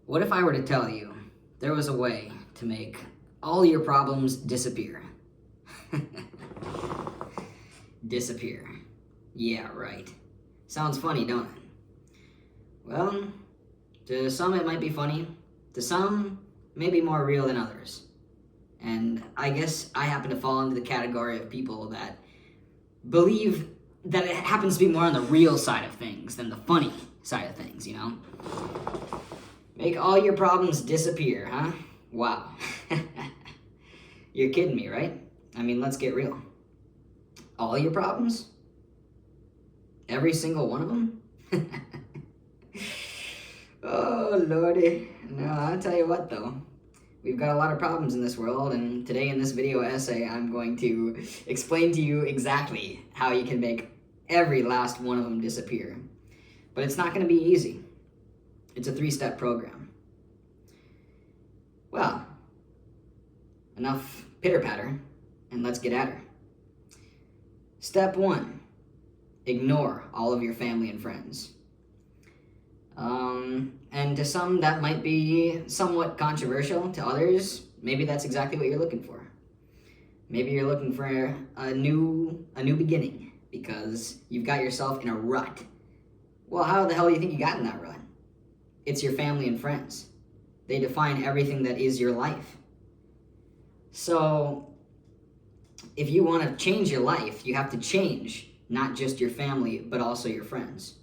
What if I were to tell you there was a way to make all your problems disappear? Disappear. Yeah, right. Sounds funny, don't it? Well, to some it might be funny. To some, maybe more real than others. And I guess I happen to fall into the category of people that believe that it happens to be more on the real side of things than the funny side of things, you know? Make all your problems disappear, huh? Wow. You're kidding me, right? I mean, let's get real. All your problems? Every single one of them? Oh, lordy. No, I'll tell you what, though. We've got a lot of problems in this world, and today in this video essay, I'm going to explain to you exactly how you can make every last one of them disappear. But it's not going to be easy. It's a 3-step program. Well, enough pitter-patter, and let's get at her. Step 1, ignore all of your family and friends. And to some, that might be somewhat controversial. To others, maybe that's exactly what you're looking for. Maybe you're looking for a new beginning because you've got yourself in a rut. Well, how the hell do you think you got in that rut? It's your family and friends. They define everything that is your life. So, if you want to change your life, you have to change not just your family, but also your friends.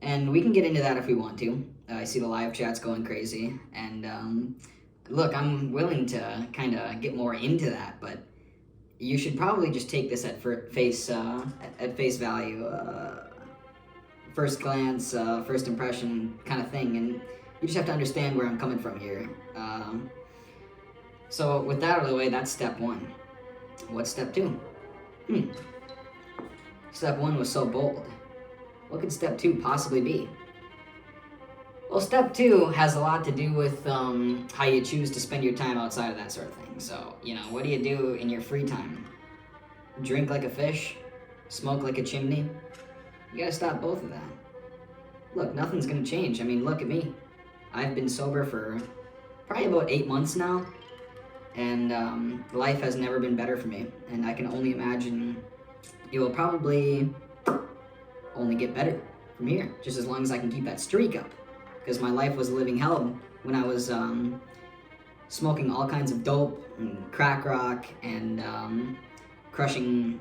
And we can get into that if we want to. I see the live chat's going crazy. And look, I'm willing to kind of get more into that, but you should probably just take this at face value, first glance, first impression kind of thing. And you just have to understand where I'm coming from here. So with that out of the way, that's step 1. What's step 2? Step 1 was so bold. What could step 2 possibly be? Well, step 2 has a lot to do with how you choose to spend your time outside of that sort of thing. So, you know, what do you do in your free time? Drink like a fish? Smoke like a chimney? You gotta stop both of that. Look, nothing's gonna change. I mean, look at me. I've been sober for probably about 8 months now, and life has never been better for me. And I can only imagine it will probably only get better from here, just as long as I can keep that streak up. Because my life was a living hell when I was smoking all kinds of dope and crack rock and crushing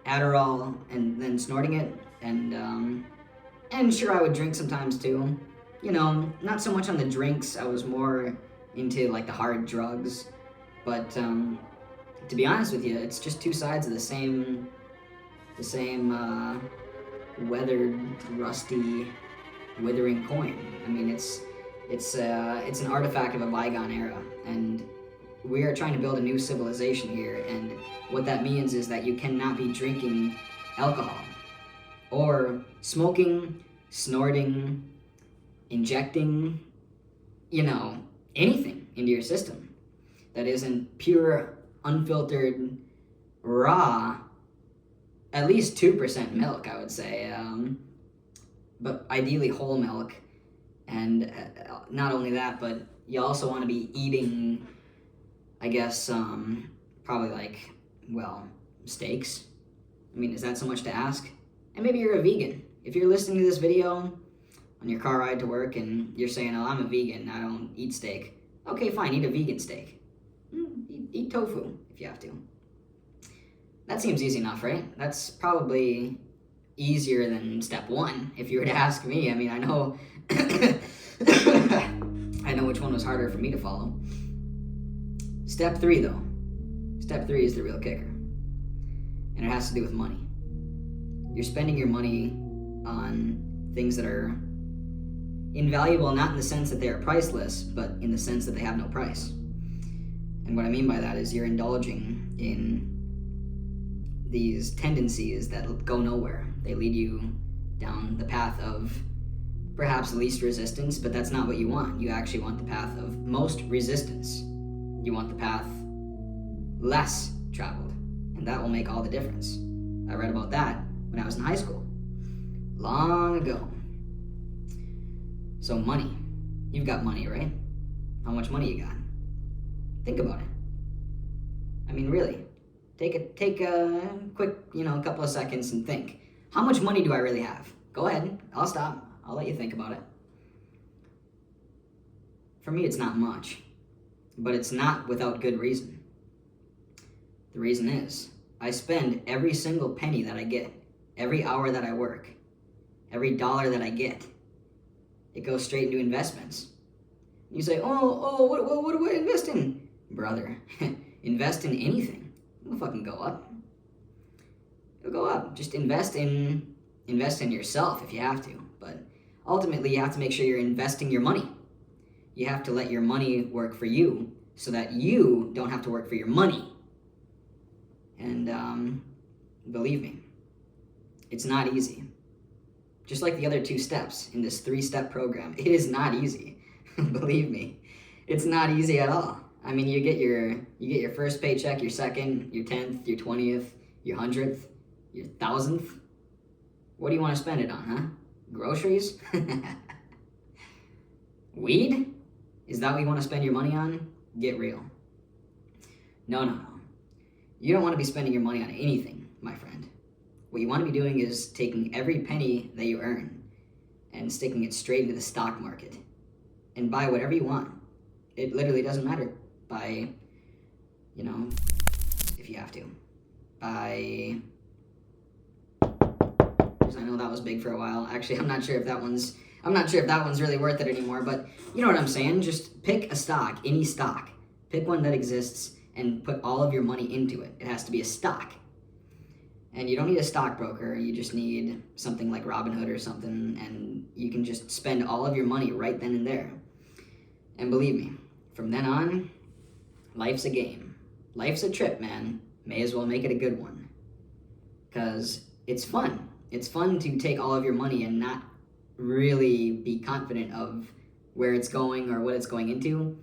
Adderall and then snorting it. And sure, I would drink sometimes too. You know, not so much on the drinks. I was more into like the hard drugs. But to be honest with you, it's just two sides of the same weathered, rusty, withering coin. I mean, it's an artifact of a bygone era, and we are trying to build a new civilization here. And what that means is that you cannot be drinking alcohol, or smoking, snorting, injecting, you know, anything into your system that isn't pure, unfiltered, raw. At least 2% milk, I would say, but ideally whole milk. And not only that, but you also want to be eating, I guess, probably like, well, steaks. I mean, is that so much to ask? And maybe you're a vegan. If you're listening to this video on your car ride to work and you're saying, oh, I'm a vegan, I don't eat steak. Okay, fine, eat a vegan steak. Eat tofu if you have to. That seems easy enough, right? That's probably easier than step 1, if you were to ask me. I mean, I know I know which one was harder for me to follow. Step 3, though. Step 3 is the real kicker. And it has to do with money. You're spending your money on things that are invaluable, not in the sense that they are priceless, but in the sense that they have no price. And what I mean by that is you're indulging in these tendencies that go nowhere. They lead you down the path of perhaps least resistance, but that's not what you want. You actually want the path of most resistance. You want the path less traveled, and that will make all the difference. I read about that when I was in high school, long ago. So money. You've got money, right? How much money you got? Think about it. I mean, really. Take a quick, a couple of seconds and think. How much money do I really have? Go ahead. I'll stop. I'll let you think about it. For me, it's not much. But it's not without good reason. The reason is, I spend every single penny that I get, every hour that I work, every dollar that I get, it goes straight into investments. You say, what do I invest in? Brother, invest in anything. It'll fucking go up. It'll go up. Just invest in yourself if you have to. But ultimately, you have to make sure you're investing your money. You have to let your money work for you so that you don't have to work for your money. And believe me, it's not easy. Just like the other 2 steps in this 3-step program, it is not easy. Believe me, it's not easy at all. I mean, you get your first paycheck, your second, your 10th, your 20th, your 100th, your 1000th. What do you want to spend it on, huh? Groceries? Weed? Is that what you want to spend your money on? Get real. No. You don't want to be spending your money on anything, my friend. What you want to be doing is taking every penny that you earn and sticking it straight into the stock market and buy whatever you want. It literally doesn't matter. Buy, if you have to. Buy, because I know that was big for a while. Actually, I'm not sure if that one's really worth it anymore, but you know what I'm saying? Just pick a stock, any stock. Pick one that exists and put all of your money into it. It has to be a stock. And you don't need a stockbroker. You just need something like Robinhood or something, and you can just spend all of your money right then and there. And believe me, from then on, life's a game. Life's a trip, man. May as well make it a good one. Because it's fun. It's fun to take all of your money and not really be confident of where it's going or what it's going into.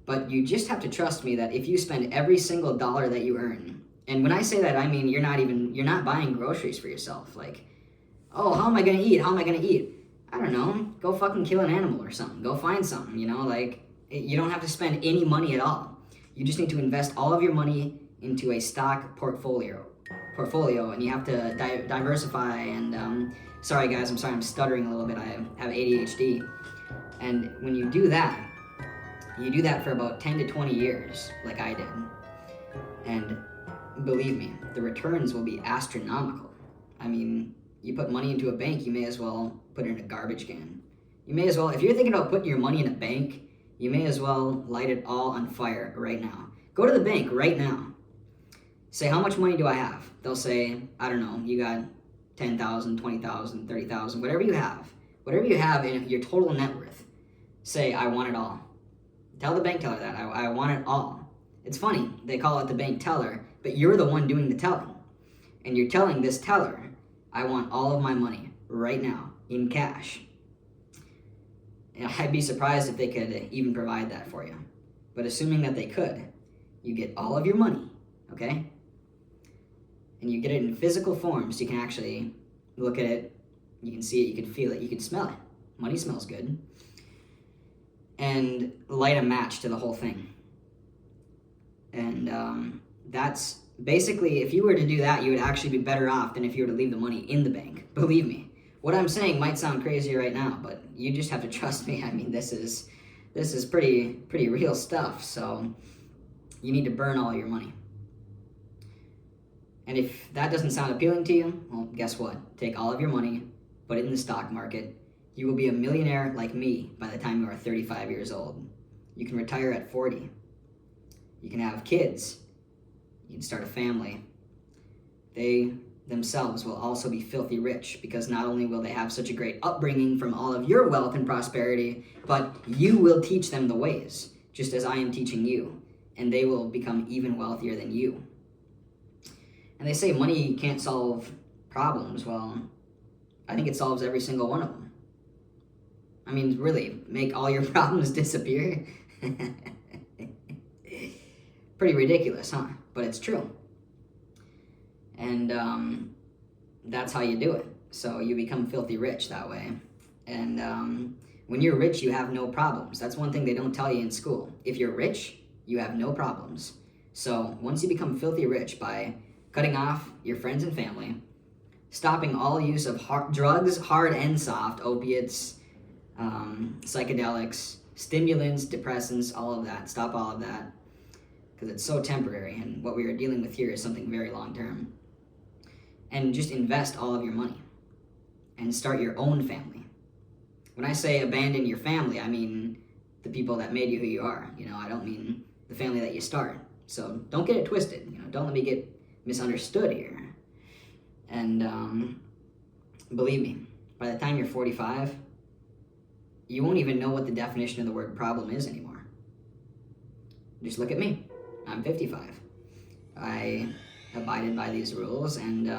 But you just have to trust me that if you spend every single dollar that you earn, and when I say that, I mean you're not buying groceries for yourself. Like, oh, how am I gonna eat? I don't know. Go fucking kill an animal or something. Go find something, you don't have to spend any money at all. You just need to invest all of your money into a stock portfolio, and you have to diversify. And sorry guys, I'm stuttering a little bit. I have ADHD, and when you do that for about 10 to 20 years, like I did, and believe me, the returns will be astronomical. I mean, you put money into a bank, you may as well put it in a garbage can. You may as well, if you're thinking about putting your money in a bank, you may as well light it all on fire right now. Go to the bank right now. Say, how much money do I have? They'll say, I don't know, you got 10,000, 20,000, 30,000, whatever you have. Whatever you have in your total net worth. Say, I want it all. Tell the bank teller that, I want it all. It's funny, they call it the bank teller, but you're the one doing the telling. And you're telling this teller, I want all of my money right now in cash. And I'd be surprised if they could even provide that for you. But assuming that they could, you get all of your money, okay? And you get it in physical form, so you can actually look at it, you can see it, you can feel it, you can smell it. Money smells good. And light a match to the whole thing. And that's basically, if you were to do that, you would actually be better off than if you were to leave the money in the bank. Believe me. What I'm saying might sound crazy right now, but you just have to trust me. I mean, this is pretty real stuff. So you need to burn all your money. And if that doesn't sound appealing to you, well, guess what? Take all of your money, put it in the stock market. You will be a millionaire like me by the time you are 35 years old. You can retire at 40. You can have kids. You can start a family. They themselves will also be filthy rich, because not only will they have such a great upbringing from all of your wealth and prosperity, but you will teach them the ways, just as I am teaching you, and they will become even wealthier than you. And they say money can't solve problems. Well, I think it solves every single one of them. I mean, really, make all your problems disappear? Pretty ridiculous, huh? But it's true. And that's how you do it. So you become filthy rich that way. And When you're rich, you have no problems. That's one thing they don't tell you in school. If you're rich, you have no problems. So once you become filthy rich by cutting off your friends and family, stopping all use of drugs, hard and soft, opiates, psychedelics, stimulants, depressants, all of that. Stop all of that, because it's so temporary, and what we are dealing with here is something very long term. And just invest all of your money and start your own family. When I say abandon your family, I mean the people that made you who you are. I don't mean the family that you start. So don't get it twisted. Don't let me get misunderstood here. And believe me, by the time you're 45, you won't even know what the definition of the word problem is anymore. Just look at me. I'm 55. I abided by these rules, and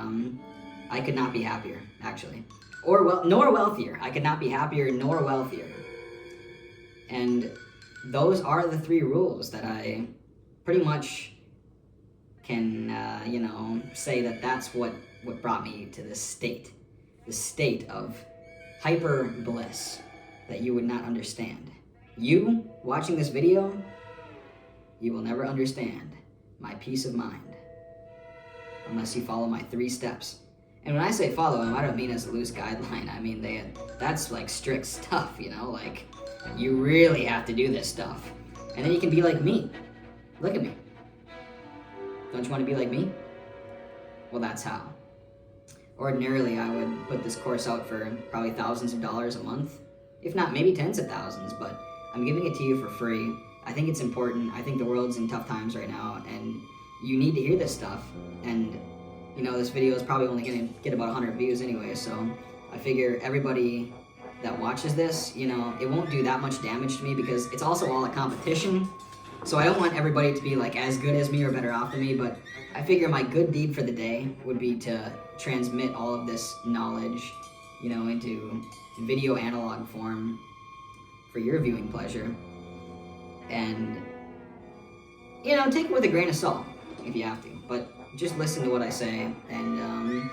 I could not be happier, actually. Nor wealthier. I could not be happier nor wealthier. And those are the 3 rules that I pretty much can, say that that's what brought me to this state of hyper bliss that you would not understand. You watching this video, you will never understand my peace of mind unless you follow my 3 steps. And when I say follow them, I don't mean as a loose guideline. I mean that's like strict stuff, like you really have to do this stuff. And then you can be like me. Look at me. Don't you want to be like me? Well, that's how. Ordinarily, I would put this course out for probably thousands of dollars a month, if not maybe tens of thousands, but I'm giving it to you for free. I think it's important. I think the world's in tough times right now, and you need to hear this stuff. And this video is probably only going to get about 100 views anyway, so I figure everybody that watches this, it won't do that much damage to me, because it's also all a competition. So I don't want everybody to be like as good as me or better off than me, but I figure my good deed for the day would be to transmit all of this knowledge, into video analog form for your viewing pleasure. And, take it with a grain of salt if you have to, but just listen to what I say and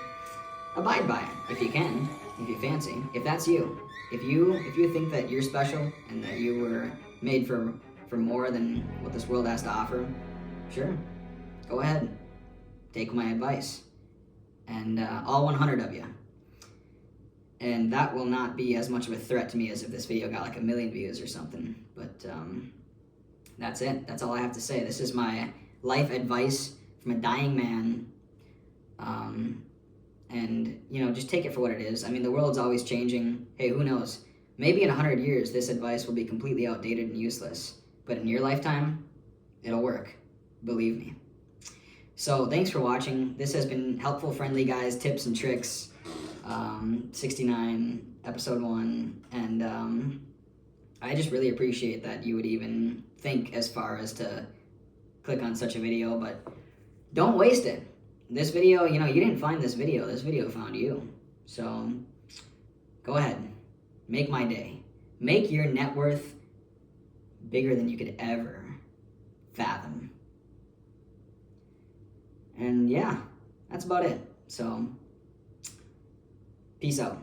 abide by it if you can, if you fancy. If that's you, if you think that you're special and that you were made for more than what this world has to offer, sure, go ahead, take my advice, and all 100 of you. And that will not be as much of a threat to me as if this video got like 1 million views or something. But that's it. That's all I have to say. This is my life advice from a dying man. And, just take it for what it is. I mean, the world's always changing. Hey, who knows? Maybe in 100 years, this advice will be completely outdated and useless. But in your lifetime, it'll work. Believe me. So thanks for watching. This has been Helpful Friendly Guys Tips and Tricks 69, episode 1. And I just really appreciate that you would even think as far as to click on such a video. But don't waste it. This video, you didn't find this video. This video found you. So go ahead. Make my day. Make your net worth bigger than you could ever fathom. And yeah, that's about it. So, peace out.